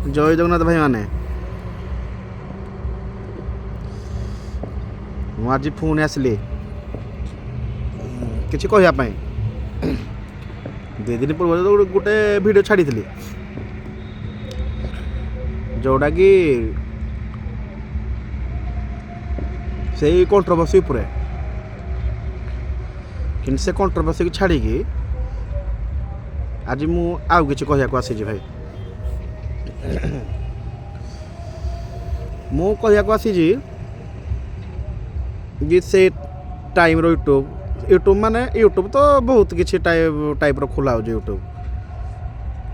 ଜୟ ଜଗନ୍ନାଥ ଭାଇମାନେ। ମୁଁ ଆଜି ପୁଣି ଆସିଲି କିଛି କହିବା ପାଇଁ। 2 ଦିନ ପୂର୍ବରୁ ଗୋଟେ ଭିଡ଼ିଓ ଛାଡ଼ିଥିଲି, ଯେଉଁଟାକି ସେଇ କଣ୍ଟ୍ରୋଭର୍ସି ଉପରେ। କିନ୍ତୁ ସେ କଣ୍ଟ୍ରୋଭର୍ସିକି ଛାଡ଼ିକି ଆଜି ମୁଁ ଆଉ କିଛି କହିବାକୁ ଆସିଛି ଭାଇ। ମୁଁ କହିବାକୁ ଆସିଛି ଯେ ସେ ଟାଇମ୍ର ୟୁଟ୍ୟୁବ୍ ମାନେ ୟୁଟ୍ୟୁବ୍ ତ ବହୁତ କିଛି ଟାଇପ୍ର ଖୋଲା ହେଉଛି। ୟୁଟ୍ୟୁବ୍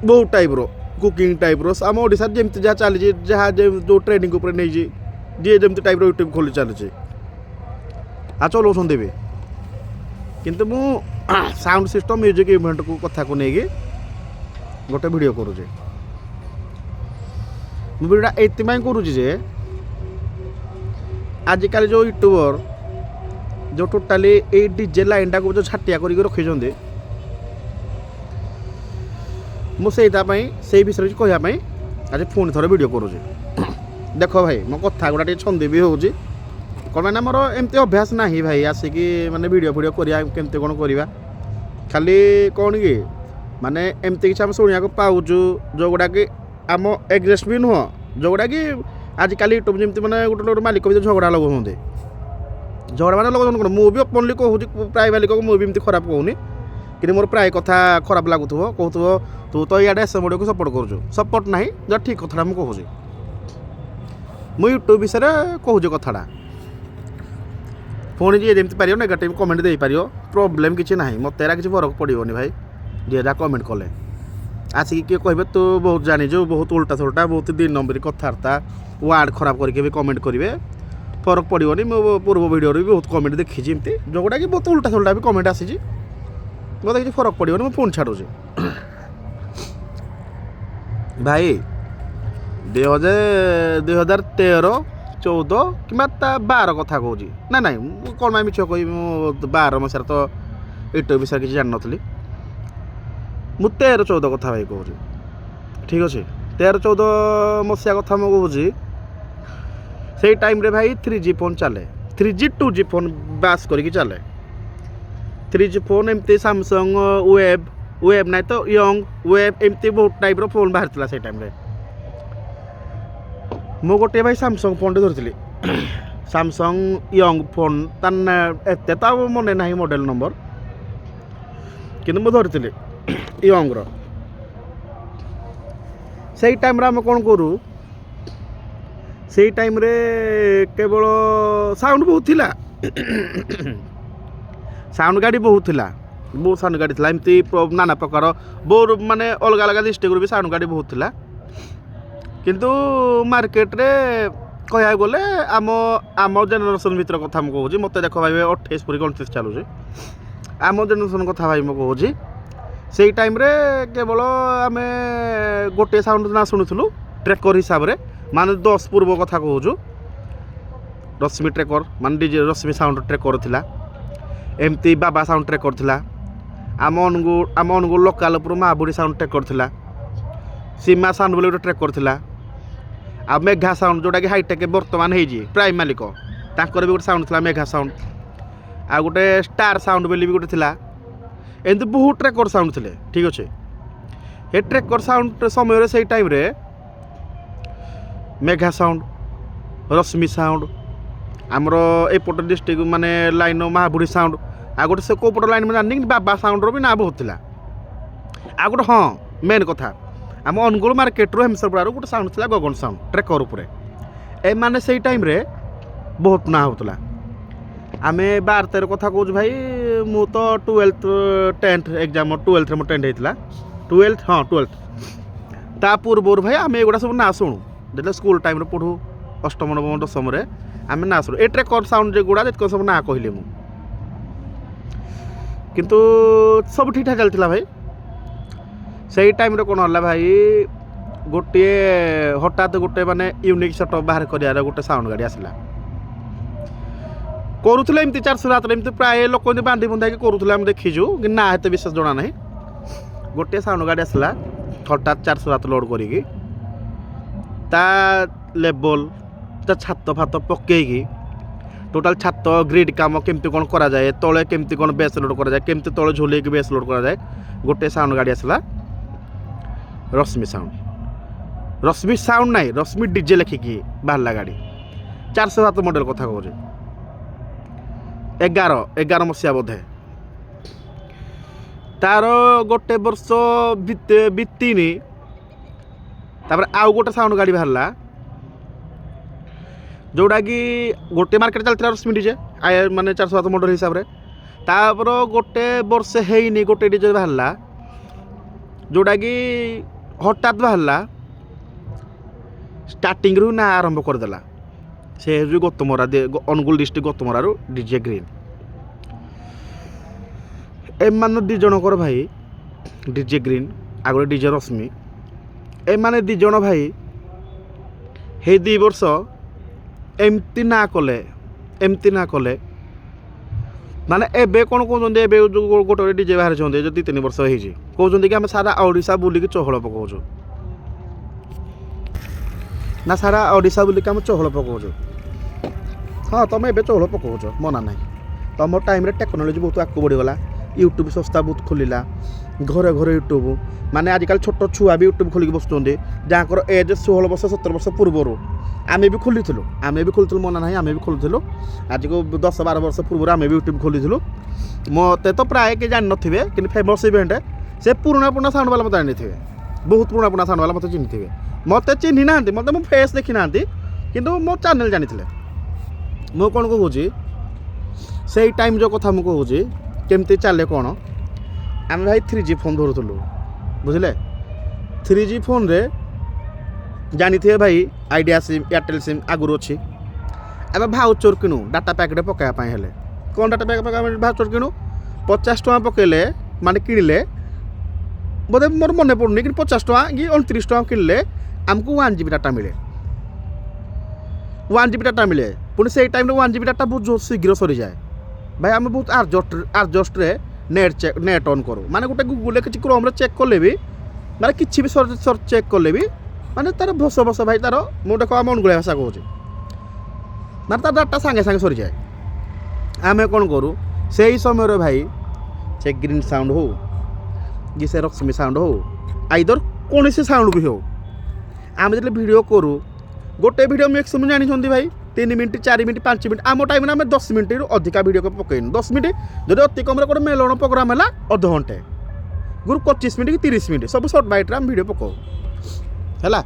ବହୁତ ଟାଇପ୍ର କୁକିଂ ଟାଇପ୍ର ଆମ ଓଡ଼ିଶାରେ ଯେମିତି ଯାହା ଚାଲିଛି, ଯାହା ଯେଉଁ ଟ୍ରେଣ୍ଡିଂ ଉପରେ ନେଇଛି, ଯିଏ ଯେମିତି ଟାଇପ୍ର ୟୁଟ୍ୟୁବ୍ ଖୋଲି ଚାଲୁଛି ଆଉ ଚଲାଉଛନ୍ତି ବି। କିନ୍ତୁ ମୁଁ ସାଉଣ୍ଡ ସିଷ୍ଟମ୍ ମ୍ୟୁଜିକ୍ ଇଭେଣ୍ଟକୁ କଥାକୁ ନେଇକି ଗୋଟେ ଭିଡ଼ିଓ କରୁଛି। ମୁଁ ଭିଡ଼ିଓଟା ଏଇଥିପାଇଁ କରୁଛି ଯେ ଆଜିକାଲି ଯେଉଁ ୟୁଟ୍ୟୁବର ଯେଉଁ ଟୋଟାଲି ଏଇ ଡିଜେ ଲାଇନ୍ଟାକୁ ଯେଉଁ ଛାଟିଆ କରିକି ରଖିଛନ୍ତି, ମୁଁ ସେଇଟା ପାଇଁ ସେଇ ବିଷୟରେ କିଛି କହିବା ପାଇଁ ଆଜି ପୁଣି ଥରେ ଭିଡ଼ିଓ କରୁଛି। ଦେଖ ଭାଇ, ମୋ କଥା ଗୁଡ଼ା ଟିକେ ଛନ୍ଦି ବି ହେଉଛି, କ'ଣ ପାଇଁ ନା ମୋର ଏମିତି ଅଭ୍ୟାସ ନାହିଁ ଭାଇ ଆସିକି ମାନେ ଭିଡ଼ିଓ କରିବା କେମିତି କ'ଣ କରିବା। ଖାଲି କ'ଣ କି ମାନେ ଏମିତି କିଛି ଆମେ ଶୁଣିବାକୁ ପାଉଛୁ ଯେଉଁଗୁଡ଼ାକି ଆମ ଏଗ୍ରେଷ୍ଟ ବି ନୁହଁ, ଯେଉଁଗୁଡ଼ାକି ଆଜିକାଲି ୟୁଟ୍ୟୁବ୍ ଯେମିତି ମାନେ ଗୋଟେ ମାଲିକ ଭିତରେ ଝଗଡ଼ା ଲଗାଉଛନ୍ତି। ଝଗଡ଼ା ମାନେ ଲଗାଉଛନ୍ତି କ'ଣ, ମୁଁ ବି ଓପନଲି କହୁଛି, ପ୍ରାୟ ମାଲିକକୁ ମୁଁ ବି ଏମିତି ଖରାପ କହୁନି, କିନ୍ତୁ ମୋର ପ୍ରାୟ କଥା ଖରାପ ଲାଗୁଥିବ, କହୁଥିବ ତୁ ତ ଇଆଡ଼େ ଏସଏମ୍ଓଡିକୁ ସପୋର୍ଟ କରୁଛୁ। ସପୋର୍ଟ ନାହିଁ, ଯାହା ଠିକ୍ କଥାଟା ମୁଁ କହୁଛି। ମୁଁ ୟୁଟ୍ୟୁବ୍ ବିଷୟରେ କହୁଛି କଥାଟା। ପୁଣି ଯିଏ ଯେମିତି ପାରିବ ନେଗେଟିଭ୍ କମେଣ୍ଟ ଦେଇପାରିବ, ପ୍ରୋବ୍ଲେମ୍ କିଛି ନାହିଁ, ମୋତେ ଏରା କିଛି ଫରକ ପଡ଼ିବନି ଭାଇ। ଯିଏ ଯାହା କମେଣ୍ଟ କଲେ ଆସିକି କିଏ କହିବେ ତୁ ବହୁତ ଜାଣିଛୁ, ବହୁତ ଉଲ୍ଟା ସୁଲ୍ଟା, ବହୁତ 2 ନମ୍ବରୀ କଥାବାର୍ତ୍ତା, ୱାର୍ଡ଼ ଖରାପ କରିକି ବି କମେଣ୍ଟ କରିବେ, ଫରକ ପଡ଼ିବନି। ମୁଁ ପୂର୍ବ ଭିଡ଼ିଓରେ ବି ବହୁତ କମେଣ୍ଟ ଦେଖିଛି, ଏମିତି ଯେଉଁଗୁଡ଼ାକି ବହୁତ ଉଲ୍ଟା ସୁଲ୍ଟା ବି କମେଣ୍ଟ ଆସିଛି, ମୋତେ କିଛି ଫରକ ପଡ଼ିବନି, ମୁଁ ପୁଣି ଛାଡ଼ୁଛି। ଭାଇ 2013, 14 କିମ୍ବା ତା 12 କଥା କହୁଛି। ନାଇଁ ମୁଁ କ'ଣ ପାଇଁ ମିଛ କହିବି, ମୁଁ 12 ମସିହାରେ ତ ୟୁଟ୍ୟୁବ୍ ବିଷୟରେ କିଛି ଜାଣିନଥିଲି। ମୁଁ 13-14 କଥା ଭାଇ କହୁଛି, ଠିକ୍ ଅଛି। 13-14 ମସିହା କଥା ମୁଁ କହୁଛି। ସେଇ ଟାଇମ୍ରେ ଭାଇ 3G ଫୋନ୍ ଚାଲେ, 3G 2G ଫୋନ୍ ବାସ୍ କରିକି ଚାଲେ। 3G ଫୋନ୍ ଏମିତି ସାମସଙ୍ଗ ୱେବ୍ ନାହିଁ ତ ୟଙ୍ଗ ୱେବ୍, ଏମିତି ବହୁତ ଟାଇପ୍ର ଫୋନ୍ ବାହାରିଥିଲା ସେଇ ଟାଇମ୍ରେ। ମୁଁ ଗୋଟିଏ ଭାଇ ସାମସଙ୍ଗ ଫୋନ୍ଟେ ଧରିଥିଲି, ସାମସଙ୍ଗ ୟଙ୍ଗ ଫୋନ୍, ତା ଏତେ ତ ଆଉ ମନେ ନାହିଁ ମଡ଼େଲ୍ ନମ୍ବର, କିନ୍ତୁ ମୁଁ ଧରିଥିଲି ୟଙ୍ଗର। ସେଇ ଟାଇମ୍ରେ ଆମେ କ'ଣ କରୁ, ସେଇ ଟାଇମ୍ରେ କେବଳ ସାଉଣ୍ଡ ବହୁତ ଥିଲା, ସାଉଣ୍ଡ ଗାଡ଼ି ବହୁତ ଥିଲା, ବହୁତ ସାଉଣ୍ଡ ଗାଡ଼ି ଥିଲା, ଏମିତି ନାନା ପ୍ରକାର ବହୁତ ମାନେ ଅଲଗା ଅଲଗା ଡିଷ୍ଟ୍ରିକ୍ଟରୁ ବି ସାଉଣ୍ଡ ଗାଡ଼ି ବହୁତ ଥିଲା। କିନ୍ତୁ ମାର୍କେଟରେ କହିବାକୁ ଗଲେ ଆମ ଜେନେରେସନ୍ ଭିତରେ କଥା ମୁଁ କହୁଛି, ମୋତେ ଦେଖ ଭାଇ 28 ପୁରି 29 ଚାଲୁଛି, ଆମ ଜେନେରେସନ୍ କଥା ଭାଇ ମୁଁ କହୁଛି। ସେଇ ଟାଇମ୍ରେ କେବଳ ଆମେ ଗୋଟିଏ ସାଉଣ୍ଡ ନା ଶୁଣୁଥିଲୁ ଟ୍ରେକର୍ ହିସାବରେ, ମାନେ 10 ପୂର୍ବ କଥା କହୁଛୁ। ରଶ୍ମି ଟ୍ରେକର୍ ମାନେ ଡିଜେ ରଶ୍ମି ସାଉଣ୍ଡ ଟ୍ରେକର୍ ଥିଲା, ଏମିତି ବାବା ସାଉଣ୍ଡ ଟ୍ରେକର୍ ଥିଲା। ଆମ ଅନୁଗୁଳ ଲୋକାଲ୍ ଉପରୁ ମାବୁଡ଼ି ସାଉଣ୍ଡ ଟ୍ରେକର୍ ଥିଲା, ସୀମା ସାଉଣ୍ଡ ବୋଲି ଗୋଟେ ଟ୍ରେକର୍ ଥିଲା, ଆଉ ମେଘା ସାଉଣ୍ଡ ଯେଉଁଟାକି ହାଇଟେକ୍ ବର୍ତ୍ତମାନ ହେଇଛି ପ୍ରାଇମ୍ ମାଲିକ, ତାଙ୍କର ବି ଗୋଟେ ସାଉଣ୍ଡ ଥିଲା ମେଘା ସାଉଣ୍ଡ। ଆଉ ଗୋଟେ ଷ୍ଟାର୍ ସାଉଣ୍ଡ ବୋଲି ବି ଗୋଟେ ଥିଲା। ଏମିତି ବହୁତ ଟ୍ରେକର୍ ସାଉଣ୍ଡ ଥିଲେ, ଠିକ୍ ଅଛି। ଏ ଟ୍ରେକର୍ ସାଉଣ୍ଡ ସମୟରେ ସେଇ ଟାଇମ୍ରେ ମେଘା ସାଉଣ୍ଡ, ରଶ୍ମି ସାଉଣ୍ଡ, ଆମର ଏପଟ ଡିଷ୍ଟ୍ରିକ୍ଟ ମାନେ ଲାଇନ୍ ମାହାବୁଡ଼ି ସାଉଣ୍ଡ, ଆଉ ଗୋଟେ ସେ କେଉଁ ପଟ ଲାଇନ୍ ମୁଁ ଜାଣିନି, କିନ୍ତୁ ବାବା ସାଉଣ୍ଡର ବି ନାଁ ବହୁତ ଥିଲା। ଆଉ ଗୋଟେ ହଁ ମେନ୍ କଥା, ଆମ ଅନୁଗୁଳ ମାର୍କେଟରୁ ହେମସରପଡ଼ାରୁ ଗୋଟେ ସାଉଣ୍ଡ ଥିଲା ଗଗନ ସାଉଣ୍ଡ ଟ୍ରେକର୍ ଉପରେ। ଏମାନେ ସେଇ ଟାଇମ୍ରେ ବହୁତ ନାଁ ହେଉଥିଲା। ଆମେ 12-13 କଥା କହୁଛୁ ଭାଇ, ମୁଁ ତ 12th 10th ଏକ୍ଜାମ୍, 12th ମୋ 10th ହେଇଥିଲା, 12th। ତା ପୂର୍ବରୁ ଭାଇ ଆମେ ଏଗୁଡ଼ା ସବୁ ନାଁ ଶୁଣୁ, ଯେତେବେଳେ ସ୍କୁଲ୍ ଟାଇମ୍ରେ ପଢ଼ୁ, 8ମ 9ମ 10ମରେ ଆମେ ନାଁ ଶୁଣୁ। ଏ ଟ୍ରେକର୍ ସାଉଣ୍ଡ ଯେଗୁଡ଼ା ଯେତିକ ସବୁ ନାଁ କହିଲି ମୁଁ, କିନ୍ତୁ ସବୁ ଠିକ୍ଠାକ୍ ଚାଲିଥିଲା ଭାଇ। ସେଇ ଟାଇମ୍ରେ କ'ଣ ହେଲା ଭାଇ, ଗୋଟିଏ ହଠାତ୍ ଗୋଟେ ମାନେ ୟୁନିକ୍ ସେଟଅପ୍ ବାହାର କରିବାର ଗୋଟେ ସାଉଣ୍ଡ ଗାଡ଼ି ଆସିଲା। କରୁଥିଲେ ଏମିତି 407 ଏମିତି ପ୍ରାୟ ଲୋକ ଏମିତି ବାନ୍ଧି ବୁନ୍ଧାଇକି କରୁଥିଲେ, ଆମେ ଦେଖିଛୁ, କିନ୍ତୁ ନା ଏତେ ବିଶେଷ ଜଣା ନାହିଁ। ଗୋଟିଏ ସାଉଣ୍ଡ ଗାଡ଼ି ଆସିଲା ହଠାତ୍ 407 ଲୋଡ଼୍ କରିକି, ତା ଲେବଲ୍ ତା ଛାତ ଫାତ ପକେଇକି ଟୋଟାଲ୍ ଛାତ ଗ୍ରିଡ୍ କାମ କେମିତି କ'ଣ କରାଯାଏ, ତଳେ କେମିତି କ'ଣ ବେସ୍ ଲୋଡ଼୍ କରାଯାଏ, କେମିତି ତଳେ ଝୁଲେଇକି ବେସ୍ ଲୋଡ଼୍ କରାଯାଏ, ଗୋଟେ ସାଉଣ୍ଡ ଗାଡ଼ି ଆସିଲା ରଶ୍ମି ସାଉଣ୍ଡ। ରଶ୍ମି ସାଉଣ୍ଡ ନାହିଁ, ରଶ୍ମି ଡିଜେ ଲେଖିକି ବାହାରିଲା ଗାଡ଼ି। 407 ମଡ଼େଲ୍ କଥା କହୁଛି, 11 ମସିହା ବୋଧେ। ତାର ଗୋଟେ ବର୍ଷ ବିତିନି ତାପରେ ଆଉ ଗୋଟେ ସାଉଣ୍ଡ ଗାଡ଼ି ବାହାରିଲା, ଯେଉଁଟାକି ଗୋଟେ ମାର୍କେଟ ଚାଲିଥିଲା ରଶ୍ମି ଡିଜେ ମାନେ 407 ମଡ଼େଲ୍ ହିସାବରେ। ତାପରେ ଗୋଟେ ବର୍ଷ ହେଇନି ଗୋଟେ ଡିଜେ ବାହାରିଲା, ଯେଉଁଟାକି ହଠାତ୍ ବାହାରିଲା, ଷ୍ଟାର୍ଟିଂରୁ ନା ଆରମ୍ଭ କରିଦେଲା। ସେ ହେଉଛି ଗତମରା, ଅନୁଗୁଳ ଡିଷ୍ଟ୍ରିକ୍ଟ ଗତମରାରୁ ଡିଜେ ଗ୍ରୀନ୍। ଏମାନେ ଦୁଇ ଜଣଙ୍କର ଭାଇ ଡିଜେ ଗ୍ରୀନ୍ ଆଉ ଗୋଟେ ଡିଜେ ରଶ୍ମି, ଏମାନେ ଦୁଇ ଜଣ ଭାଇ ହେଇ 2 ବର୍ଷ ଏମିତି ନା କଲେ ମାନେ ଏବେ କ'ଣ କହୁଛନ୍ତି, ଏବେ ଯେଉଁ ଗୋଟେ ଗୋଟେ ଡିଜେ ବାହାରିଛନ୍ତି ଯେଉଁ 2-3 ବର୍ଷ ହେଇଛି, କହୁଛନ୍ତି କି ଆମେ ସାରା ଓଡ଼ିଶା ବୁଲିକି ଚହଳ ପକାଉଛୁ। ନା ସାରା ଓଡ଼ିଶା ବୁଲିକି ଆମେ ଚହଳ ପକାଉଛୁ। ହଁ ତୁମେ ଏବେ ଚହଳ ପକାଉଛ, ମନା ନାହିଁ। ତୁମ ଟାଇମ୍ରେ ଟେକ୍ନୋଲୋଜି ବହୁତ ଆଗକୁ ବଢ଼ିଗଲା, ୟୁଟ୍ୟୁବ୍ ସଂସ୍ଥା ବହୁତ ଖୋଲିଲା, ଘରେ ଘରେ ୟୁଟ୍ୟୁବ୍। ମାନେ ଆଜିକାଲି ଛୋଟ ଛୁଆ ବି ୟୁଟ୍ୟୁବ୍ ଖୋଲିକି ବସୁଛନ୍ତି, ଯାହାଙ୍କର ଏଜ୍ 16 ବର୍ଷ 17 ବର୍ଷ ପୂର୍ବରୁ। ଆମେ ବି ଖୋଲିଥିଲୁ, ମନା ନାହିଁ, ଆମେ ବି ଖୋଲୁଥିଲୁ। ଆଜିକୁ 10-12 ବର୍ଷ ପୂର୍ବରୁ ଆମେ ବି ୟୁଟ୍ୟୁବ୍ ଖୋଲିଥିଲୁ। ମୋତେ ତ ପ୍ରାୟ କେହି ଜାଣିନଥିବେ, କିନ୍ତୁ ଫେମସ୍ ଇଭେଣ୍ଟ ସେ ପୁରୁଣା ସାଉଣ୍ଡ ବାଲା ମୋତେ ଜାଣିଥିବେ, ବହୁତ ପୁରୁଣା ସାଉଣ୍ଡ ବାଲା ମୋତେ ଚିହ୍ନିଥିବେ। ମୋତେ ଚିହ୍ନି ନାହାନ୍ତି, ମୋତେ ମୋ ଫେସ୍ ଦେଖି ନାହାନ୍ତି, କିନ୍ତୁ ମୋ ଚ୍ୟାନେଲ୍ ଜାଣିଥିଲେ। ମୁଁ କ'ଣ କହୁଛି, ସେଇ ଟାଇମ୍ ଯେଉଁ କଥା ମୁଁ କହୁଛି କେମିତି ଚାଲେ କ'ଣ, ଆମେ ଭାଇ 3G ଫୋନ୍ ଧରୁଥିଲୁ, ବୁଝିଲେ। 3G ଫୋନ୍ରେ ଜାଣିଥିବେ ଭାଇ ଆଇଡ଼ିଆ ସିମ୍, ଏୟାରଟେଲ୍ ସିମ୍ ଆଗରୁ ଅଛି। ଆମେ ଭାଉଚର୍ କିଣୁ ଡାଟା ପ୍ୟାକେଟ୍ ପକାଇବା ପାଇଁ ହେଲେ। କ'ଣ ଡାଟା ପ୍ୟାକେଟ୍ ପକାଇବା ପାଇଁ ଭାଉଚର୍ କିଣୁ? 50 ଟଙ୍କା ପକାଇଲେ ମାନେ କିଣିଲେ, ବୋଧେ ମୋର ମନେ ପଡ଼ୁନି, କିନ୍ତୁ 50 ଟଙ୍କା କି 29 ଟଙ୍କା କିଣିଲେ ଆମକୁ 1 GB ଡାଟା ମିଳେ। 1 GB ଡାଟା ମିଳେ। ପୁଣି ସେଇ ଟାଇମ୍ରେ 1 GB ଡାଟା ବହୁତ ଶୀଘ୍ର ସରିଯାଏ। ଭାଇ ଆମେ ବହୁତ ଆଡ଼ଜଷ୍ଟରେ ନେଟ୍ ଅନ୍ କରୁ। ମାନେ ଗୋଟେ ଗୁଗୁଲରେ କିଛି କ୍ରୋମ୍ରେ ଚେକ୍ କଲେ ବି, ମାନେ କିଛି ବି ସର୍ଚ୍ଚ ଚେକ୍ କଲେ ବି, ମାନେ ତାର ଭସ ଭାଇ ତାର, ମୁଁ ଦେଖ ଆମ ଅନୁଗୁଳିଆ ଭାଷା କହୁଛି, ମାନେ ତାର ଡାଟା ସାଙ୍ଗେ ସାଙ୍ଗେ ସରିଯାଏ। ଆମେ କ'ଣ କରୁ ସେଇ ସମୟରେ ଭାଇ, ସେ ଗ୍ରୀନ୍ ସାଉଣ୍ଡ ହଉ କି ସେ ରଶ୍ମି ସାଉଣ୍ଡ ହଉ, ଆଇଦର କୌଣସି ସାଉଣ୍ଡ ବି ହଉ, ଆମେ ଯେତେବେଳେ ଭିଡ଼ିଓ କରୁ, ଗୋଟେ ଭିଡ଼ିଓ ମ୍ୟାକ୍ସିମମ୍ ଜାଣିଛନ୍ତି ଭାଇ 3 ମିନିଟ୍ 4 ମିନିଟ୍ 5 ମିନିଟ୍। ଆମ ଟାଇମ୍ରେ ଆମେ 10 ମିନିଟ୍ରୁ ଅଧିକା ଭିଡ଼ିଓ ପକାଇନୁ। 10 ମିନିଟ୍ ଯଦି ଅତି କମ୍ରେ ଗୋଟେ ମେଲଣ ପ୍ରୋଗ୍ରାମ୍ ହେଲା ଅଧଘଣ୍ଟେ, ଗୁରୁ 25 ମିନିଟ୍ କି 30 ମିନିଟ୍ ସବୁ ସର୍ଟ ବାଇଟ୍ରେ ଆମେ ଭିଡ଼ିଓ ପକାଉ ହେଲା।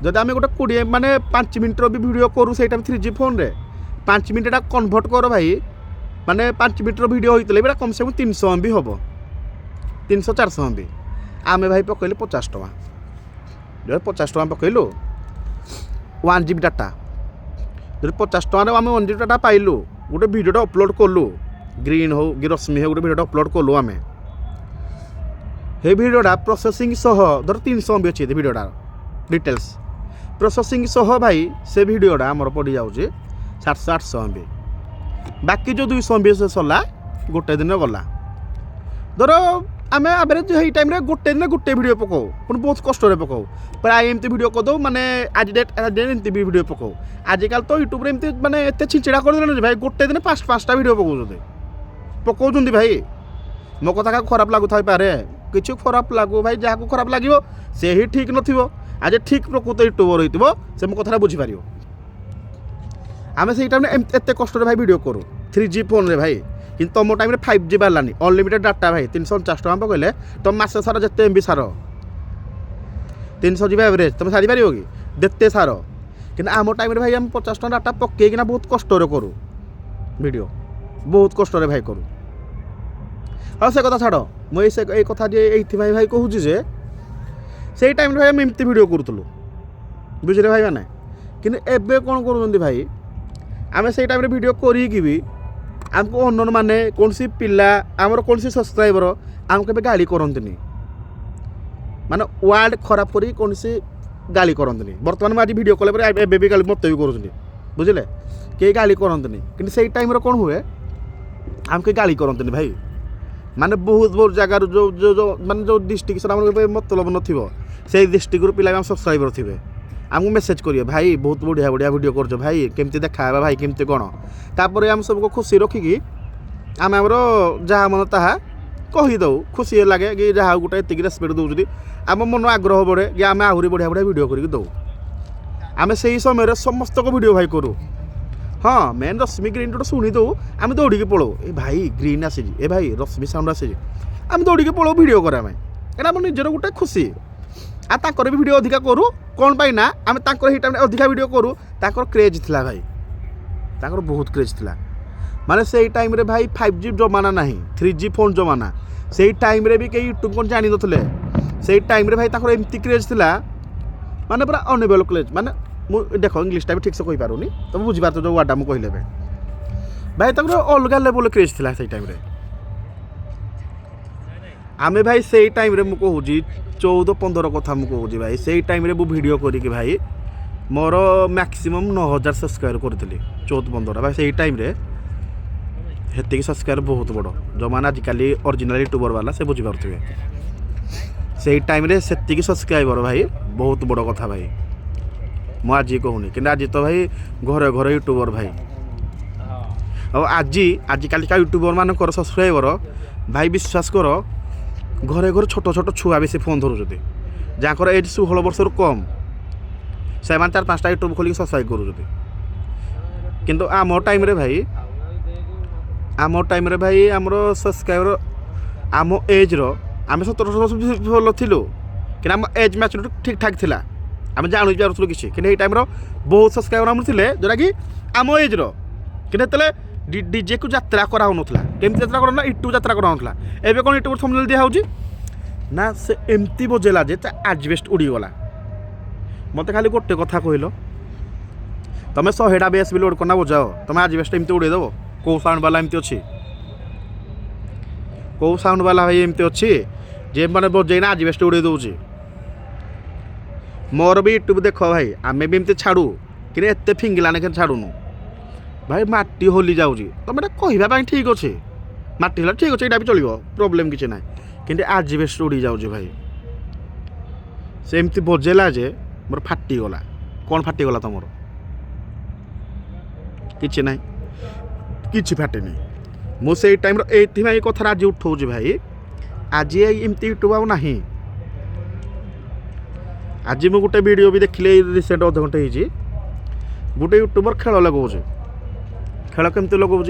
ଯଦି ଆମେ ଗୋଟେ 20 ମାନେ 5 ମିନିଟ୍ର ବି ଭିଡ଼ିଓ କରୁ ସେଇଟା 3G ଫୋନ୍ରେ, 5 ମିନିଟ୍ଟା କନଭର୍ଟ କର ଭାଇ, ମାନେ 5 ମିନିଟ୍ର ଭିଡ଼ିଓ ହୋଇଥିଲେ ବି କମ୍ ସେ କମ୍ 300 MB ହେବ, 300-400 MB। ଆମେ ଭାଇ ପକାଇଲୁ 50 ଟଙ୍କା। ଯଦି 50 ଟଙ୍କା ପକାଇଲୁ 1 GB ଡାଟା, ଯଦି 50 ଟଙ୍କାରେ ଆମେ 1 GB ଡାଟା ପାଇଲୁ, ଗୋଟେ ଭିଡ଼ିଓଟା ଅପଲୋଡ଼ କଲୁ, ଗ୍ରୀନ୍ ହଉ କି ରଶ୍ମି ହଉ, ଗୋଟେ ଭିଡ଼ିଓଟା ଅପଲୋଡ଼ କଲୁ ଆମେ, ସେ ଭିଡ଼ିଓଟା ପ୍ରୋସେସିଂ ସହ ଧର 300 MB ଅଛି ଭିଡ଼ିଓଟା ଡିଟେଲ୍ସ, ପ୍ରୋସେସିଂ ସହ ଭାଇ ସେ ଭିଡ଼ିଓଟା ଆମର ପଡ଼ିଯାଉଛି 700-800 MB। ବାକି ଯେଉଁ 200 MB ସରିଲା ଗୋଟେ ଦିନ ଗଲା। ଧର ଆମେ ଆଭରେଜ ଏଇ ଟାଇମ୍ରେ ଗୋଟେ ଦିନ ଗୋଟେ ଭିଡ଼ିଓ ପକାଉ, ପୁଣି ବହୁତ କଷ୍ଟରେ ପକାଉ, ପ୍ରାୟ ଏମିତି ଭିଡ଼ିଓ କରିଦେଉ, ମାନେ ଆଜି ଡେଟ୍ ଏମିତି ବି ଭିଡ଼ିଓ ପକାଉ। ଆଜିକାଲି ତ ୟୁଟ୍ୟୁବରେ ଏମିତି ମାନେ ଏତେ ଛିଞ୍ଚିଡ଼ା କରିଦେଲେଣି ଭାଇ, ଗୋଟେ ଦିନ 5-5ଟା ଭିଡ଼ିଓ ପକାଉଛନ୍ତି ଭାଇ। ମୋ କଥା କାହାକୁ ଖରାପ ଲାଗୁଥାଇପାରେ, କିଛି ଖରାପ ଲାଗୁ ଭାଇ, ଯାହାକୁ ଖରାପ ଲାଗିବ ସେ ହିଁ ଠିକ୍ ନଥିବ। ଆଜି ଠିକ୍ ପ୍ରକୃତ ୟୁଟ୍ୟୁବର ହେଇଥିବ ସେ ମୋ କଥାଟା ବୁଝିପାରିବ। ଆମେ ସେଇ ଟାଇମ୍ରେ ଏତେ କଷ୍ଟରେ ଭାଇ ଭିଡ଼ିଓ କରୁ 3G ଫୋନ୍ରେ ଭାଇ। କିନ୍ତୁ ତୁମ ଟାଇମ୍ରେ 5G ବାହାରିଲାନି, ଅନଲିମିଟେଡ଼ ଡାଟା ଭାଇ। 349 ଟଙ୍କା ପକାଇଲେ ତୁମ ମାସ ସାରା ଯେତେ MB ସାର, 300 GB ଆଭରେଜ ତୁମେ ସାରିପାରିବ କି ଯେତେ ସାର। କିନ୍ତୁ ଆମ ଟାଇମ୍ରେ ଭାଇ ଆମେ 50 ଟଙ୍କା ଡାଟା ପକାଇକିନା ବହୁତ କଷ୍ଟରେ କରୁ ଭିଡ଼ିଓ, ବହୁତ କଷ୍ଟରେ ଭାଇ କରୁ। ଆଉ ସେ କଥା ଛାଡ଼, ମୁଁ ଏଇ କଥା ଯେ ଏଇଥିପାଇଁ ଭାଇ କହୁଛି ଯେ ସେଇ ଟାଇମ୍ରେ ଭାଇ ଆମେ ଏମିତି ଭିଡ଼ିଓ କରୁଥିଲୁ, ବୁଝିଲେ ଭାଇ ମାନେ। କିନ୍ତୁ ଏବେ କ'ଣ କରୁଛନ୍ତି ଭାଇ, ଆମେ ସେଇ ଟାଇମ୍ରେ ଭିଡ଼ିଓ କରିକି ବି ଆମକୁ ଅନର ମାନେ କୌଣସି ପିଲା ଆମର କୌଣସି ସବସ୍କ୍ରାଇବର ଆମକୁ କେବେ ଗାଳି କରନ୍ତିନି, ମାନେ ୱାର୍ଡ଼ ଖରାପ କରି କୌଣସି ଗାଳି କରନ୍ତିନି। ବର୍ତ୍ତମାନ ମୁଁ ଆଜି ଭିଡ଼ିଓ କଲା ପରେ ଏବେ ବି ଗାଳି ମୋତେ ବି କରୁଛନ୍ତି, ବୁଝିଲେ, କେହି ଗାଳି କରନ୍ତିନି। କିନ୍ତୁ ସେଇ ଟାଇମ୍ରେ କ'ଣ ହୁଏ, ଆମକୁ କେହି ଗାଳି କରନ୍ତିନି ଭାଇ। ମାନେ ବହୁତ ବହୁତ ଜାଗାରୁ ଯେଉଁ ମାନେ ଯେଉଁ ଡିଷ୍ଟ୍ରିକ୍ଟ ସେଟା ଆମର ମତଲବ ନଥିବ, ସେଇ ଡିଷ୍ଟ୍ରିକ୍ଟରୁ ପିଲା ଆମ ସବସ୍କ୍ରାଇବର ଥିବେ, आमको मेसेज करिए भाई बहुत बढ़िया बढ़िया वीडियो कर भाई केमती देखा भाई केमती कौन तापर आम सबको खुशी रखिकी आम आमर जहाँ मन ताहा कहीदे खुशी लगे कि जहाँ गोटे एतिक रेस्पेक्ट दौरान आम मन आग्रह बढ़े कि आम आहरी बढ़िया बढ़िया वीडियो करके दौ आम से समय समस्त को वीडियो भाई करूँ हाँ मेन रश्मि ग्रीन टू शुणी दौ आम दौड़ी पलौ ए भाई ग्रीन आसी ए भाई रश्मि साउंड आसी आम दौड़ी पलौ वीडियो करें एटा आम निजर गोटे खुशी आ ताकर भी वीडियो अधिका करूँ कौन पाई ना आम ताकर ही टाइम अधिका वीडियो करूँ ताकर क्रेज थिला भाई ताकर बहुत क्रेज थिला माने से टाइम रे भाई 5G जमाना नहीं 3G फोन जमाना से टाइम रे भी कई यूट्यूब कौन जानी नथिले से टाइम रे भाई ताकर एमती क्रेज थिला माने पूरा अनबेल क्रेज माने मु देखो इंग्लिशटा भी ठीक से कहि पारुनी तुम बुझी पारतो जो वर्डा मु कहिले भाई ताकर अलगा लेवल क्रेज थिला से टाइम रे आमे भाई से टाइम रे मु कहूजी 14-15 कथा मु कहूजी भाई से टाइम रे मु वीडियो करी कि भाई मोर मैक्सिमम 9000 सब्सक्राइबर करथिली 14-15 भाई से टाइम रे हेतिक सब्सक्राइबर बहुत बड़ जो मैंने आजिकल ओरिजिनल यूट्यूबर वाला से बुझी पारे से टाइम रे सेतिक सब्सक्राइबर भाई बहुत बड़ कथा भाई मु आज कहूनी कि आज तो भाई घरे घरे यूट्यूबर भाई और आजिकल का यूट्यूबर मान सब्सक्राइबर भाई विश्वास कर घरे घरे छोट छोट छुआ बेसी फोन धरुଛନ୍ତି जहाँ एज 16 वर्ष कम से 4-5टा यूट्यूब खोल सब्सक्राइब करूँ किंतु आम टाइम रे भाई आमर सब्सक्राइबर आम एज आम 17 वर्ष भल थिलु कि आम एज मैच्योरिटी ठीक ठाक थिला आम जानु पारुथलु किछि कि टाइम बहुत सब्सक्राइबर आम थिले जोटा कि आम एज कि डीजे को यात्रा करा होनथला केमती यात्रा करना यूट्यूब यात्रा करा होनथला एबे कोन यूट्यूब थंबनेल दिया होउची ना से एमती बजेला जे आजबेस्ट उड़ी गला मते खाली गोटे कथा कहलो तमे 100टा बेस भी लोड करना बजाओ तमे आजबेस्ट एमती उड़े देबो कौ साउंड वाला एमती अच्छी कौ साउंड वाला भाई एमती अच्छी जे मैंने बजेना आजबेस्ट उड़े दूसरी मोर भी यूट्यूब देख भाई आम भी एमती छाड़ू कि एत फिंगिलाने के छाड़ूनु भाई माटी होली जाऊँगी तुम एटा कहवाई ठीक अच्छे माटी होला ठीक अच्छे यहाँ भी चलो प्रोब्लेम किसी ना कि आजबेस्ट उड़ी जाऊँगी भाई से एमती बजेला जे मोर फाटीगला कौन फाटीगला तुम किसी ना किसी फाटेनि मुझे टाइम ये कथा आज उठाऊँ भाई आज एमती यूट्यूब आ ना आज मुझे गोटे वीडियो भी देखिले रिसेंट अध घंटे होती गोटे यूट्यूबर खेल लगाऊँ खेल केमती लगाऊँ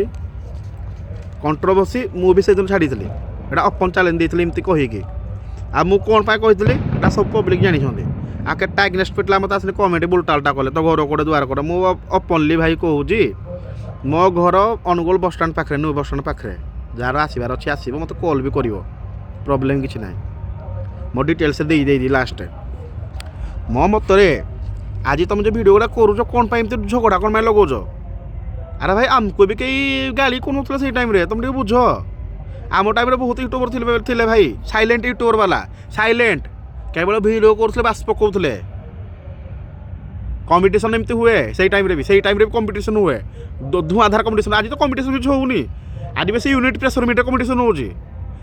कंट्रोवर्सी मु भी से दिन छाड़ी एटा ओपन चैलेंज देती एमती कहीकि आ मु कौन पाई कही सब पब्लिक जानी आ केटा एग्नेस्ट पिटला मत आसने कमेंट बुलटालटा कले तो घर कोड़े द्वार कोड़े मु ओपनली भाई कहूँ मो घर अनुगोल बस स्टाण पाखे न्यू बस स्टाण पाखे जार आसबार अच्छे आसो मत कल भी कर प्रोब्लेम किसी ना मो डिटेल्स दे लास्ट मो मतरे आज तुम जो वीडियो गुड़ा करूच कौन एमती झगड़ा कौन लगाऊच अरे भाई आमको भी कई गाड़ी कौन से टाइम तुम बुझ आम टाइम बहुत यूट्यूबर थे भाई साइलेंट यूट्यूबर वाला साइलेंट केवल वीडियो कर बास पकाउले कॉम्पिटिशन एमती हुए से टाइम भी कॉम्पिटिशन हुए धुआंधार कॉम्पिटिशन आज तो कॉम्पिटिशन किसी होनी आज भी यूनिट प्रेशर मीटर कॉम्पिटिशन होची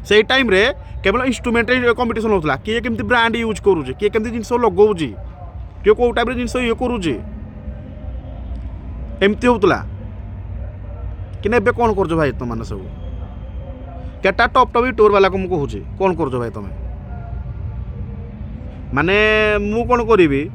से टाइम केवल इंस्ट्रूमेंट कॉम्पिटिशन होता किए केमती ब्रांड यूज करुचे किए केमती जिनस लगाऊँगी किए कौ टाइप जिनस ये करुचे एमती होता कि एबे कौन कर भाई तुम मैंने सब केटा टप टप यूट्यूबर वाला को कहूँ कौन कर भाई तुम माने मु कौन करी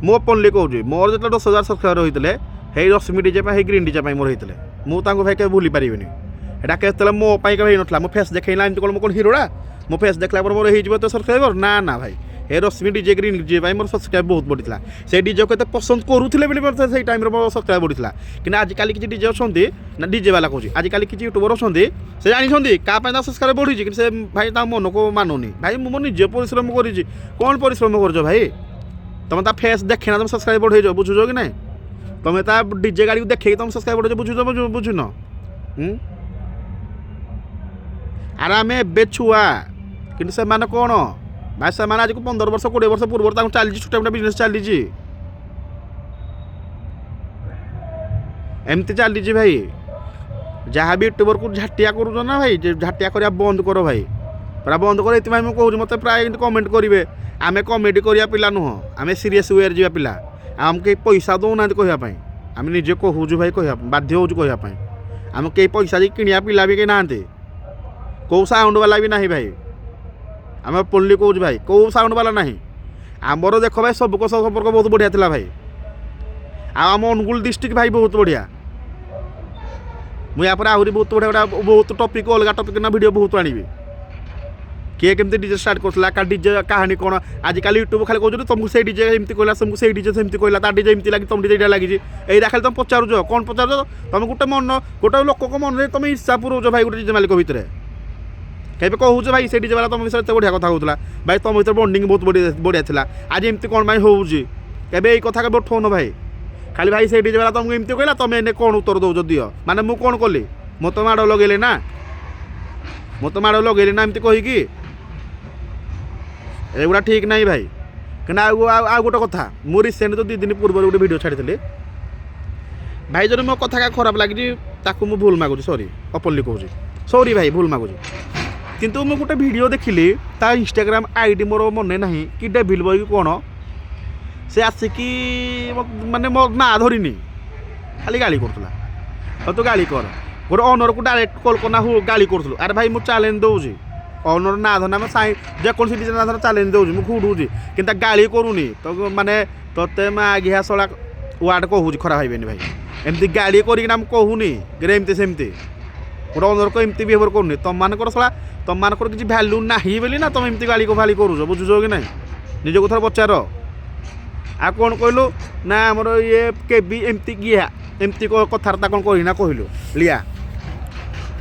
मु ओपनली कहूँ मोर जो 10,000 सब्सक्राइबर होते है रश्मि डीजे ग्रीन डीजे मोर होते मुझे भाई क्या भूली पारि एटा के मो पाई भाई ना मो फेस देखला एमती कौन कौन हिरोड़ा मो फेस देखला मोर हो सब्सक्राइबर ना ना भाई हे रश्मि डीजे ग्रीन डीजे मोर सब्सक्राइब बहुत बढ़ी से डीजे को पसंद करूले से टाइम मोर सब्सक्राइब बढ़ी कि आजिकल किसी डीजे अच्छा ना डीजे वाला कहूँ आजिकल किसी यूट्यूबर अच्छा से जानी क्या सब्सक्राइब बढ़ी कि से भाई मन को मानुनी भाई मो निजे परिश्रम कर कौन परिश्रम कर भाई तुम ता फेस देखे ना तुम सब्सक्राइब बढ़े बुझुच कि ना तुम्हें ता डीजे गाड़ी को देखे तुम सब्सक्राइब बढ़े बुझुच बुझुन आर आम ए छुआ कि से कौन भाई से आज को 15 वर्ष 20 वर्ष पूर्व चली छोटा मोटा बिजनेस चली एमती चली भाई जहाँ भी यूट्यूबर को झाटिया करूँ ना भाई झाटिया करा बंद करो भाई ପୁରା ବନ୍ଦ କର। ଏଥିପାଇଁ ମୁଁ କହୁଛି ମୋତେ ପ୍ରାୟ ଏମିତି କମେଣ୍ଟ କରିବେ ଆମେ କମେଡ଼ି କରିବା ପିଲା ନୁହଁ, ଆମେ ସିରିୟସ୍ ୱେରେ ଯିବା ପିଲା। ଆମକୁ କେହି ପଇସା ଦେଉନାହାନ୍ତି କହିବା ପାଇଁ, ଆମେ ନିଜେ କହୁଛୁ ଭାଇ କହିବା ବାଧ୍ୟ ହେଉଛୁ କହିବା ପାଇଁ। ଆମେ କେହି ପଇସା ଦେଇକି କିଣିବା ପିଲା ବି କେହି ନାହାନ୍ତି, କେଉଁ ସାଉଣ୍ଡ ବାଲା ବି ନାହିଁ ଭାଇ। ଆମେ ପଲ୍ଲୀ କହୁଛୁ ଭାଇ, କେଉଁ ସାଉଣ୍ଡ ବାଲା ନାହିଁ। ଆମର ଦେଖ ଭାଇ ସବୁକ ସମ୍ପର୍କ ବହୁତ ବଢ଼ିଆ ଥିଲା ଭାଇ। ଆଉ ଆମ ଅନୁଗୁଳ ଡିଷ୍ଟ୍ରିକ୍ଟ ଭାଇ ବହୁତ ବଢ଼ିଆ। ମୁଁ ୟା ପରେ ଆହୁରି ବହୁତ ବଢ଼ିଆ ବହୁତ ଟପିକ୍ ଅଲଗା ଟପିକ୍ ନା ଭିଡ଼ିଓ ବହୁତ ଆଣିବି। କିଏ କେମିତି ଡିଜେ ଷ୍ଟାର୍ଟ କରୁଥିଲା, ଡିଜେ କାହାଣୀ କ'ଣ। ଆଜିକାଲି ୟୁଟ୍ୟୁବ୍ ଖାଲି କହୁଛନ୍ତି ତୁମକୁ ସେଇ ଡିଜେ ଏମିତି କହିଲା, ତୁମକୁ ସେଇ ଡିଜେ ସେମିତି କହିଲା, ତା ଡିଜେ ଏମିତି ଲାଗି ତୁମ ଡିଜେ ଏଇଟା ଲାଗିଛି। ଏଇଟା ଖାଲି ତୁମେ ପଚାରୁଛ, କ'ଣ ପଚାରୁଛ? ତୁମେ ଗୋଟେ ଲୋକଙ୍କ ମନରେ ତୁମେ ଇର୍ଷା ପୁରଉଛ ଭାଇ ଗୋଟେ ଡିଜେ ମାଲିକ ଭିତରେ। କେବେ କହୁଛ ଭାଇ ସେ ଡିଜେ ବାଲା ତୁମ ବିଷୟରେ ଏତେ ବଢ଼ିଆ କଥା କହୁଥିଲା, ଭାଇ ତୁମ ଭିତରେ ବଣ୍ଡିଙ୍ଗ ବହୁତ ବଢ଼ିଆ ଥିଲା, ଆଜି ଏମିତି କ'ଣ ପାଇଁ ହେଉଛି? କେବେ ଏଇ କଥା କେବେ ଉଠଉନ ଭାଇ। ଖାଲି ଭାଇ ସେଇ ଡିଜେ ବାଲା ତୁମକୁ ଏମିତି କହିଲା, ତୁମେ ଏନେ କ'ଣ ଉତ୍ତର ଦେଉଛ ଦିଅ। ମାନେ ମୁଁ କ'ଣ କଲି? ମୋତେ ମାଡ଼ ଲଗେଇଲେ ନା, ମୋତେ ମାଡ଼ ଲଗେଇଲେ ନା ଏମିତି କହିକି। ଏଗୁଡ଼ା ଠିକ୍ ନାହିଁ ଭାଇ। କିନ୍ତୁ ଆଉ ଗୋଟେ କଥା, ମୁଁ ରିସେଣ୍ଟ ତ 2 ଦିନ ପୂର୍ବରୁ ଗୋଟେ ଭିଡ଼ିଓ ଛାଡ଼ିଥିଲି ଭାଇ। ଯଦି ମୋ କଥା ଖରାପ ଲାଗିଛି ତାକୁ ମୁଁ ଭୁଲ ମାଗୁଛି, ସରି ଓପନଲି କହୁଛି, ସରି ଭାଇ ଭୁଲ ମାଗୁଛି। କିନ୍ତୁ ମୁଁ ଗୋଟେ ଭିଡ଼ିଓ ଦେଖିଲି, ତା ଇନଷ୍ଟାଗ୍ରାମ ଆଇଡି ମୋର ମନେ ନାହିଁ କି ଡେଭିଲ୍ ବୟ କି କ'ଣ, ସେ ଆସିକି ମାନେ ମୋ ନାଁ ଧରିନି, ଖାଲି ଗାଳି କରୁଥିଲା। ହଁ ତୁ ଗାଳି କର, ଗୋଟେ ଅନରକୁ ଡାଇରେକ୍ଟ କଲ୍ କରନା ଗାଳି କରୁଥିଲୁ। ଆରେ ଭାଇ ମୁଁ ଚ୍ୟାଲେଞ୍ଜ ଦେଉଛି, ଅନର ନାଁ ଧର ଆମେ ଯେକୌଣସି ଡିଜେ ନାଁ ଧର ଚ୍ୟାଲେଞ୍ଜ ଦେଉଛି, ମୁଁ ଖୁଡ଼ୁଛି କିନ୍ତୁ ଗାଳି କରୁନି। ତ ମାନେ ତୋତେ ମାଗିଆ ଶଳା ୱାର୍ଡ଼ କହୁଛି, ଖରାପ ଭାବିବେନି ଭାଇ। ଏମିତି ଗାଳି କରିକିନା ମୁଁ କହୁନି ଏମିତି ସେମିତି। ଗୋଟେ ଅନରକୁ ଏମିତି ବିହେଭିଅର୍ କରୁନି। ତମମାନଙ୍କର କିଛି ଭ୍ୟାଲ୍ୟୁ ନାହିଁ ବୋଲି ନା ତମେ ଏମିତି ଗାଳି କରୁଛ, ବୁଝୁଛ କି ନାହିଁ? ନିଜକୁ ଥରେ ପଚାର। ଆଉ କ'ଣ କହିଲୁ ନା ଆମର ଇଏ କେବି ଏମିତି ଗିଆ ଏମିତି କଥାବାର୍ତ୍ତା କ'ଣ କହିନା କହିଲୁ ଲିଆ,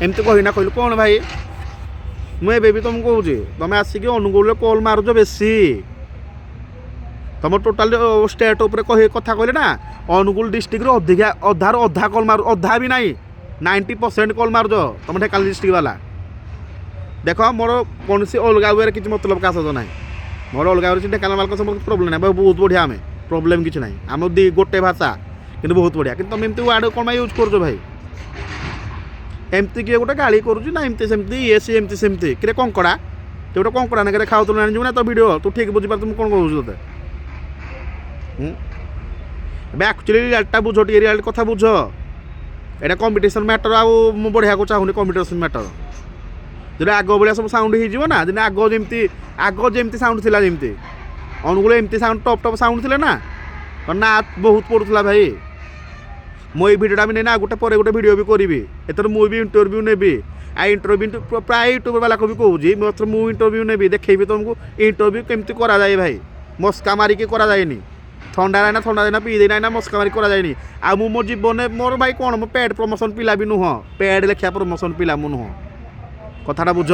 ଏମିତି କହିନା କହିଲୁ କ'ଣ ଭାଇ? ମୁଁ ଏବେ ବି ତୁମକୁ କହୁଛି, ତୁମେ ଆସିକି ଅନୁଗୁଳରେ କଲ୍ ମାରୁଛ ବେଶୀ। ତୁମ ଟୋଟାଲି ଷ୍ଟେଟ୍ ଉପରେ କଥା କହିଲେ ନା, ଅନୁଗୁଳ ଡିଷ୍ଟ୍ରିକ୍ଟରୁ ଅଧାରୁ ଅଧା କଲ୍ ଅଧା ବି ନାହିଁ, 90% କଲ୍ ମାରୁଛ ତୁମ ଢେଙ୍କାନାଳ ଡିଷ୍ଟ୍ରିକ୍ଟ ବାଲା। ଦେଖ ମୋର କୌଣସି ଅଲଗା ୱେରେ କିଛି ମତଲବ କାହା ସହିତ ନାହିଁ। ମୋର ଅଲଗା ୱେରେ ଢେଙ୍କାନାଳ ମାଲକ ସମ୍ପର୍କ ପ୍ରୋବ୍ଲେମ୍ ନାହିଁ, ବହୁତ ବଢ଼ିଆ। ଆମେ ପ୍ରୋବ୍ଲେମ୍ କିଛି ନାହିଁ, ଆମର ଗୋଟେ ଭାଷା କିନ୍ତୁ ବହୁତ ବଢ଼ିଆ। କିନ୍ତୁ ତୁମେ ଏମିତି ୱାର୍ଡ଼ କ'ଣ ପାଇଁ ୟୁଜ୍ କରୁଛ ଭାଇ? ଏମିତି କିଏ ଗୋଟେ ଗାଳି କରୁଛି ନା ଏମିତି ସେମିତି ଇଏ ସିଏ ଏମିତି ସେମିତି। କିରେ କଙ୍କଡ଼ା, ତୁ ଗୋଟେ କଙ୍କଡ଼ା ନାକରେ ଖାଉଥିଲୁ ଆଣିଯିବୁ ନା ତୋ ଭିଡ଼ିଓ? ତୁ ଠିକ୍ ବୁଝିପାରୁଛୁ ମୁଁ କ'ଣ କହୁଛୁ ତୋତେ? ଏବେ ଆକ୍ଚୁଆଲି ରିଆଲିଟିଟା ବୁଝ, ଟିକେ ରିଆଲିଟି କଥା ବୁଝ। ଏଇଟା କମ୍ପିଟିସନ୍ ମ୍ୟାଟର୍, ଆଉ ମୁଁ ବଢ଼ିବାକୁ ଚାହୁଁନି କମ୍ପିଟିସନ୍ ମ୍ୟାଟର୍। ଯଦି ଆଗ ଭଳିଆ ସବୁ ସାଉଣ୍ଡ ହେଇଯିବ ନା, ଯଦି ଆଗ ଯେମିତି ସାଉଣ୍ଡ ଥିଲା, ଯେମିତି ଅନୁଗୁଳ ଏମିତି ସାଉଣ୍ଡ ଟପ୍ ସାଉଣ୍ଡ ଥିଲା ନା, ନା ବହୁତ ପଡ଼ୁଥିଲା ଭାଇ। ମୁଁ ଏଇ ଭିଡ଼ିଓଟା ବି ନେଇ ଗୋଟେ ପରେ ଗୋଟେ ଭିଡ଼ିଓ ବି କରିବି। ଏଥର ମୁଁ ବି ଇଣ୍ଟରଭ୍ୟୁ ନେବି। ଆଉ ଇଣ୍ଟରଭ୍ୟୁ ପ୍ରାୟ ୟୁଟ୍ୟୁବର ବାଲାକୁ ବି କହୁଛି, ମୁଁ ଇଣ୍ଟରଭ୍ୟୁ ନେବି, ଦେଖେଇବି ତୁମକୁ ଇଣ୍ଟରଭ୍ୟୁ କେମିତି କରାଯାଏ ଭାଇ। ମସ୍କା ମାରିକି କରାଯାଏନି, ଥଣ୍ଡା ଦିନ ପିଇ ଦେଇନା ମସ୍କା ମାରିକି କରାଯାଏନି। ଆଉ ମୁଁ ମୋ ଜୀବନରେ ମୋର ଭାଇ କ'ଣ, ମୁଁ ପେଡ୍ ପ୍ରମୋସନ୍ ପିଲା ବି ନୁହଁ, ପେଡ୍ ଲେଖିଆ ପ୍ରମୋସନ୍ ପିଲା ମୁଁ ନୁହଁ। କଥାଟା ବୁଝ।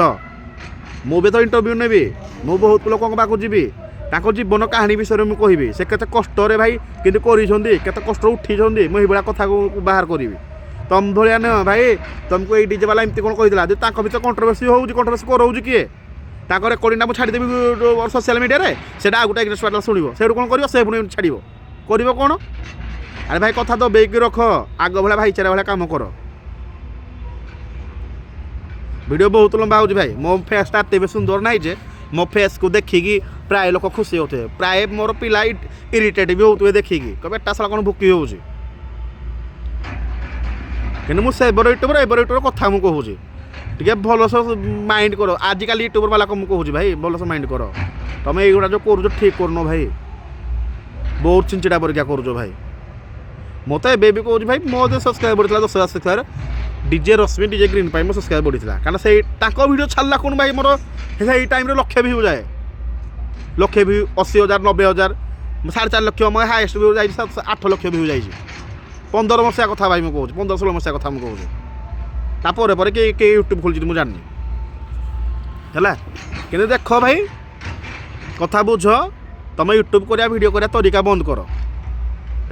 ମୁଁ ବି ତ ଇଣ୍ଟରଭ୍ୟୁ ନେବି, ମୁଁ ବହୁତ ଲୋକଙ୍କ ପାଖକୁ ଯିବି, ତାଙ୍କ ଜୀବନ କାହାଣୀ ବିଷୟରେ ମୁଁ କହିବି। ସେ କେତେ କଷ୍ଟରେ ଭାଇ କିନ୍ତୁ କରିଛନ୍ତି, କେତେ କଷ୍ଟରେ ଉଠିଛନ୍ତି, ମୁଁ ଏଇଭଳିଆ କଥାକୁ ବାହାର କରିବି। ତମ ଭଳିଆ ନୁହଁ ଭାଇ। ତୁମକୁ ଏଇ ଡିଜେ ବାଲା ଏମିତି କ'ଣ କହିଥିଲା, ଯଦି ତାଙ୍କ ଭିତରେ କଣ୍ଟ୍ରୋଭର୍ସି ହେଉଛି, କଣ୍ଟ୍ରୋଭର୍ସି କରାଉଛି କିଏ? ତାଙ୍କ ରେକର୍ଡ଼ିଂଟା ମୁଁ ଛାଡ଼ିଦେବି ସୋସିଆଲ୍ ମିଡ଼ିଆରେ, ସେଇଟା ଆଉ ଗୋଟେ ଏଗ୍ନେଷ୍ଟ ପାର୍ଟି ଶୁଣିବ, ସେଇଠୁ କ'ଣ କରିବ? ସେ ପୁଣି ଛାଡ଼ିବ, କରିବ କ'ଣ? ଆରେ ଭାଇ କଥା ଦବେଇକି ରଖ, ଆଗ ଭଳିଆ ଭାଇଚାରା ଭଳିଆ କାମ କର। ଭିଡ଼ିଓ ବହୁତ ଲମ୍ବା ହେଉଛି ଭାଇ। ମୋ ଫେସ୍ଟା ଏତେ ବି ସୁନ୍ଦର ନାହିଁ ଯେ ମୋ ଫେସ୍କୁ ଦେଖିକି ପ୍ରାୟ ଲୋକ ଖୁସି ହେଉଥିବେ, ପ୍ରାୟ ମୋର ପିଲା ଇରିଟେଟ୍ ବି ହେଉଥିବେ ଦେଖିକି, କହିବେ ଏଟା ସାଲା କ'ଣ ଭୁକି ହେଉଛି। କିନ୍ତୁ ମୁଁ ସେବର ୟୁଟ୍ୟୁବର କଥା ମୁଁ କହୁଛି, ଟିକେ ଭଲସେ ମାଇଣ୍ଡ କର। ଆଜିକାଲି ୟୁଟ୍ୟୁବର ବାଲାକୁ ମୁଁ କହୁଛି ଭାଇ ଭଲସେ ମାଇଣ୍ଡ କର। ତୁମେ ଏଇଗୁଡ଼ା ଯେଉଁ କରୁଛ ଠିକ୍ କରୁନ ଭାଇ, ବହୁତ ଚିଞ୍ଚିଡ଼ା ପରିକା କରୁଛ ଭାଇ। ମୋତେ ଏବେ ବି କହୁଛି ଭାଇ, ମୋ ଯେ ସବସ୍କ୍ରାଇବ୍ ବଢ଼ିଥିଲା 10,000 ସବସ୍କ୍ରାଇବର, ଡିଜେ ରଶ୍ମି ଡିଜେ ଗ୍ରୀନ୍ ପାଇଁ ମୋ ସବସ୍କ୍ରାଇବ୍ ବଢ଼ିଥିଲା। କାରଣ ସେଇ ତାଙ୍କ ଭିଡ଼ିଓ ଛାଡ଼ିଲା କ'ଣ ଭାଇ, ମୋର ସେଇ ଟାଇମ୍ରେ ଲକ୍ଷେ ଭିଉ ଯାଏ, ଲକ୍ଷେ ଭିଉ, 80,000 90,000, 4.5 ଲକ୍ଷ, ମୋ ହାଏଷ୍ଟ ଭିଉ ଯାଇଛି 8 ଲକ୍ଷ ଭିଉ ଯାଇଛି। 15 ମସିହା କଥା ଭାଇ ମୁଁ କହୁଛି, 15-16 ମସିହା କଥା ମୁଁ କହୁଛି। ତାପରେ ପରେ କିଏ ୟୁଟ୍ୟୁବ୍ ଖୋଲିଛି ମୁଁ ଜାଣିନି ହେଲା। କିନ୍ତୁ ଦେଖ ଭାଇ କଥା ବୁଝ, ତୁମେ ୟୁଟ୍ୟୁବ୍ କରିବା ଭିଡ଼ିଓ କରିବା ତରିକା ବନ୍ଦ କର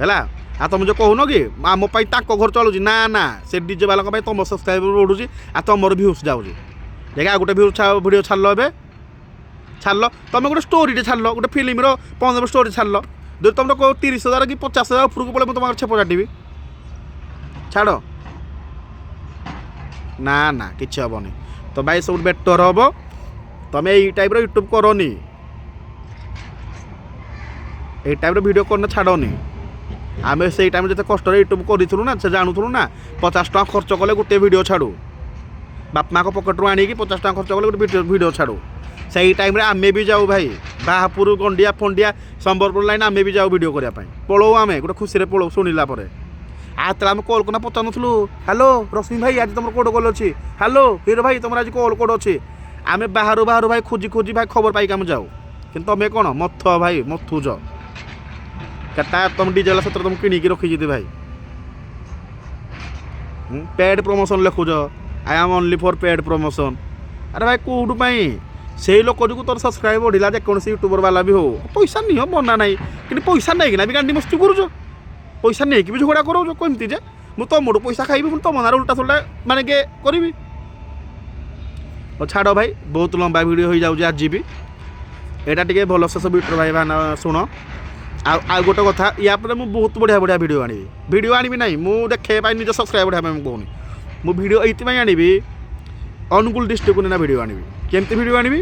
ହେଲା। ଆଉ ତୁମେ ଯେଉଁ କହୁନ କି ଆମ ପାଇଁ ତାଙ୍କ ଘର ଚଳୁଛି, ନା ସେ ଡିଜେ ବାଲାଙ୍କ ପାଇଁ ତୁମ ସବସ୍କ୍ରାଇବର୍ ବଢ଼ୁଛି ଆଉ ତୁମର ଭ୍ୟୁଜ୍ ଯାଉଛି। ଦେଖ ଆଉ ଗୋଟେ ଭିଡ଼ିଓ ଛାଡ଼ିଲ, ଏବେ ଛାଡ଼ିଲ, ତୁମେ ଗୋଟେ ଷ୍ଟୋରିଟେ ଛାଡ଼ିଲ, ଗୋଟେ ଫିଲ୍ମର 15 ଷ୍ଟୋରି ଛାଡ଼ିଲ, ଯଦି ତୁମର 30,000 କି 50,000 ଉପରକୁ ପଳେଇ ମୁଁ ତୁମର ଛେପ ଚାଟିବି। ଛାଡ଼, ନା କିଛି ହେବନି। ତ ଭାଇ ସବୁଠୁ ବେଟର୍ ହେବ ତମେ ଏଇ ଟାଇପ୍ର ୟୁଟ୍ୟୁବ୍ କରନି, ଏଇ ଟାଇପ୍ର ଭିଡ଼ିଓ କରନା ଛାଡ଼ନି। ଆମେ ସେଇ ଟାଇମ୍ରେ ଯେତେ କଷ୍ଟରେ ୟୁଟ୍ୟୁବ୍ କରିଥିଲୁ ନା, ସେ ଜାଣୁଥିଲୁ ନା 50 ଟଙ୍କା ଖର୍ଚ୍ଚ କଲେ ଗୋଟେ ଭିଡ଼ିଓ ଛାଡ଼ୁ, ବାପା ମାଆଙ୍କ ପକେଟରୁ ଆଣିକି 50 ଟଙ୍କା ଖର୍ଚ୍ଚ କଲେ ଗୋଟେ ଭିଡ଼ିଓ ଛାଡ଼ୁ। ସେଇ ଟାଇମ୍ରେ ଆମେ ବି ଯାଉ ଭାଇ, ବାହାପୁର ଗଣ୍ଡିଆ ଫଣ୍ଡିଆ ସମ୍ବଲପୁର ଲାଇନ୍ ଆମେ ବି ଯାଉ ଭିଡ଼ିଓ କରିବା ପାଇଁ, ପଳଉ ଆମେ ଗୋଟେ ଖୁସିରେ ପଳଉ ଶୁଣିଲା ପରେ। ଆତେବେଳେ ଆମେ କଲ୍ କନା ପଚାରୁନଥିଲୁ ହ୍ୟାଲୋ ରଶ୍ମି ଭାଇ ଆଜି ତୁମର କୋଡ଼ କଲ୍ ଅଛି, ହ୍ୟାଲୋ ହିରୋ ଭାଇ ତୁମର ଆଜି କଲ୍ କୋଡ଼ ଅଛି। ଆମେ ବାହାରୁ ଭାଇ ଖୋଜି ଭାଇ ଖବର ପାଇକି ଆମେ ଯାଉ। କିନ୍ତୁ ତମେ କ'ଣ ଭାଇ ମଥୁଛ କେଟା ତୁମ ଡିଜେଲ ସତରେ ତୁମକୁ କିଣିକି ରଖିଛି ଭାଇ। ପେଡ୍ ପ୍ରମୋସନ୍ ଲେଖୁଛ, I am only for paid promotion. ଆରେ ଭାଇ କେଉଁଠୁ ପାଇଁ? ସେଇ ଲୋକ ଯୋଗୁଁ ତୋର ସବସ୍କ୍ରାଇବ୍ ବଢ଼ିଲା, ଯେକୌଣସି ୟୁଟ୍ୟୁବର ବାଲା ବି ହଉ। ପଇସା ନିଅ ମନା ନାହିଁ, କିନ୍ତୁ ପଇସା ନେଇକିନା ବି ଗାଣ୍ଡି ମସ୍ତି କରୁଛ, ପଇସା ନେଇକି ବି ଝଗଡ଼ା କରାଉଛ। କେମିତି ଯେ ମୁଁ ତମଠୁ ପଇସା ଖାଇବି, ପୁଣି ତମ ନାଁରେ ଉଲ୍ଟା ସୁଲ୍ଟା ମାନେ କେ କରିବି। ଛାଡ଼ ଭାଇ, ବହୁତ ଲମ୍ବା ଭିଡ଼ିଓ ହୋଇଯାଉଛି ଆଜି ବି। ଏଇଟା ଟିକେ ଭଲସେ ସବୁ ୟୁଟ୍ୟୁବର ଭାଇ ମାନେ ଶୁଣ। ଆଉ ଗୋଟେ କଥା, ୟା ପରେ ମୁଁ ବହୁତ ବଢ଼ିଆ ଭିଡ଼ିଓ ଆଣିବି। ଭିଡ଼ିଓ ଆଣିବି ନାହିଁ ମୁଁ ଦେଖେଇବା ପାଇଁ, ନିଜ ସବସ୍କ୍ରାଇବ୍ ବଢ଼ିବା ପାଇଁ ମୁଁ କହୁନି। ମୁଁ ଭିଡ଼ିଓ ଏଇଥିପାଇଁ ଆଣିବି, ଅନୁଗୁଳ ଡିଷ୍ଟ୍ରିକ୍ଟକୁ ନେନା ଭିଡ଼ିଓ ଆଣିବି। କେମିତି ଭିଡ଼ିଓ ଆଣିବି?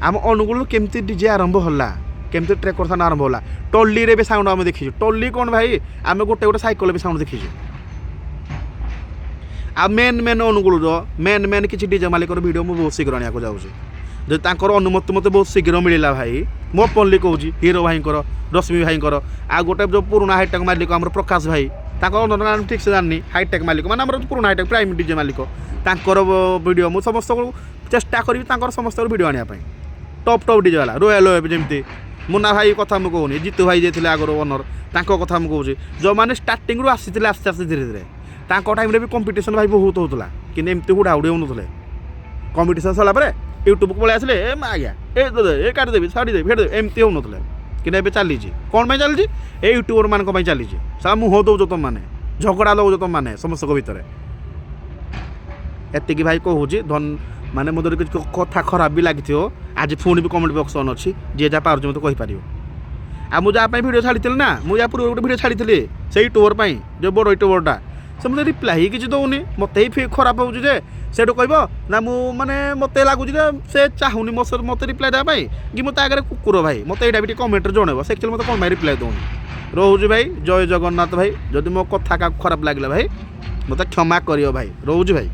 ଆମ ଅନୁଗୁଳରୁ କେମିତି ଡିଜେ ଆରମ୍ଭ ହେଲା, କେମିତି ଟ୍ରେକ୍ କଥା ଆରମ୍ଭ ହେଲା, ଟଲିରେ ବି ସାଉଣ୍ଡ ଆମେ ଦେଖିଛୁ। ଟଲି କ'ଣ ଭାଇ, ଆମେ ଗୋଟେ ସାଇକେଲ ବି ସାଉଣ୍ଡ ଦେଖିଛୁ। ଆଉ ମେନ୍ ଅନୁଗୁଳର ମେନ୍ କିଛି ଡିଜେ ମାଲିକର ଭିଡ଼ିଓ ମୁଁ ବହୁତ ଶୀଘ୍ର ଆଣିବାକୁ ଯାଉଛି। ଯଦି ତାଙ୍କର ଅନୁମତି ମୋତେ ବହୁତ ଶୀଘ୍ର ମିଳିଲା ଭାଇ, ମୁଁ ଓପନଲି କହୁଛି, ହିରୋ ଭାଇଙ୍କର, ରଶ୍ମି ଭାଇଙ୍କର, ଆଉ ଗୋଟେ ଯେଉଁ ପୁରୁଣା ହାଇଟେକ୍ ମାଲିକ ଆମର ପ୍ରକାଶ ଭାଇ, ତାଙ୍କ ନାଁ ଠିକ୍ସେ ଜାଣିନି, ହାଇଟେକ୍ ମାଲିକ ମାନେ ଆମର ପୁରୁଣା ହାଇଟେକ୍ ପ୍ରାଇମ୍ ଡିଜେ ମାଲିକ, ତାଙ୍କର ଭିଡ଼ିଓ ମୁଁ ସମସ୍ତଙ୍କୁ ଚେଷ୍ଟା କରିବି ତାଙ୍କର ସମସ୍ତଙ୍କର ଭିଡ଼ିଓ ଆଣିବା ପାଇଁ। ଟପ୍ ଡିଜେ ବାଲା ରୋୟାଲ ୱେବ୍, ଯେମିତି ମୁନା ଭାଇ କଥା ମୁଁ କହୁନି, ଜିତୁ ଭାଇ ଯିଏ ଥିଲେ ଆଗରୁ ଓନର, ତାଙ୍କ କଥା ମୁଁ କହୁଛି। ଯେଉଁମାନେ ଷ୍ଟାର୍ଟିଂରୁ ଆସିଥିଲେ ଆସ୍ତେ ଆସ୍ତେ ଧୀରେ ଧୀରେ, ତାଙ୍କ ଟାଇମ୍ରେ ବି କମ୍ପିଟିସନ୍ ଭାଇ ବହୁତ ହେଉଥିଲା, କିନ୍ତୁ ଏମିତି ହୁଡ଼ାହୁଡ଼ି ହେଉନଥିଲେ। କମ୍ପିଟିସନ୍ ସରିଲା ପରେ ୟୁଟ୍ୟୁବକୁ ପଳେଇ ଆସିଲେ, ଆଜ୍ଞା ଏ କାଟିଦେବି ଛାଡ଼ିଦେବି ଫେରିଦେବି, ଏମିତି ହେଉନଥିଲେ। କିନ୍ତୁ ଏବେ ଚାଲିଛି, କ'ଣ ପାଇଁ ଚାଲିଛି? ଏ ୟୁଟ୍ୟୁବର ମାନଙ୍କ ପାଇଁ ଚାଲିଛି। ସାରା ମୁହଁ ଦେଉଛ ତୁମମାନେ, ଝଗଡ଼ା ଦେଉଛ ତୁମମାନେ ସମସ୍ତଙ୍କ ଭିତରେ। ଏତିକି ଭାଇ କହୁଛି। ମାନେ ମୋ ଯଦି କିଛି କଥା ଖରାପ ବି ଲାଗିଥିବ, ଆଜି ପୁଣି ବି କମେଣ୍ଟ ବକ୍ସ ଅନ୍ ଅଛି, ଯିଏ ଯାହା ପାରୁଛି ମୋତେ କହିପାରିବ। ଆଉ ମୁଁ ଯାହା ପାଇଁ ଭିଡ଼ିଓ ଛାଡ଼ିଥିଲି ନା, ମୁଁ ୟା ପୂର୍ବରୁ ଗୋଟେ ଭିଡ଼ିଓ ଛାଡ଼ିଥିଲି ସେଇ ୟୁଟ୍ୟୁବର ପାଇଁ, ଯେଉଁ ବଡ଼ ୟୁଟ୍ୟୁବରଟା, ସେ ମୋତେ ରିପ୍ଲାଏ ହିଁ କିଛି ଦେଉନି। ମୋତେ ହିଁ ଖରାପ ହେଉଛି ଯେ, ସେଠୁ କହିବ ନା ମୁଁ ମାନେ ମୋତେ ଲାଗୁଛି ଯେ ସେ ଚାହୁଁନି ମୋତେ ରିପ୍ଲାଏ ଦେବା ପାଇଁ, କି ମୋତେ ଆଗରେ କୁକୁର ଭାଇ, ମୋତେ ଏଇଟା ବି ଟିକେ କମେଣ୍ଟରେ ଜଣେଇବ ସେ ଆକ୍ଚୁଆଲି ମୋତେ କ'ଣ ପାଇଁ ରିପ୍ଲାଏ ଦେଉନି। ରହୁଛି ଭାଇ, ଜୟ ଜଗନ୍ନାଥ ଭାଇ। ଯଦି ମୋ କଥା କାହାକୁ ଖରାପ ଲାଗିଲା ଭାଇ, ମୋତେ କ୍ଷମା କରିବ ଭାଇ, ରହୁଛି ଭାଇ।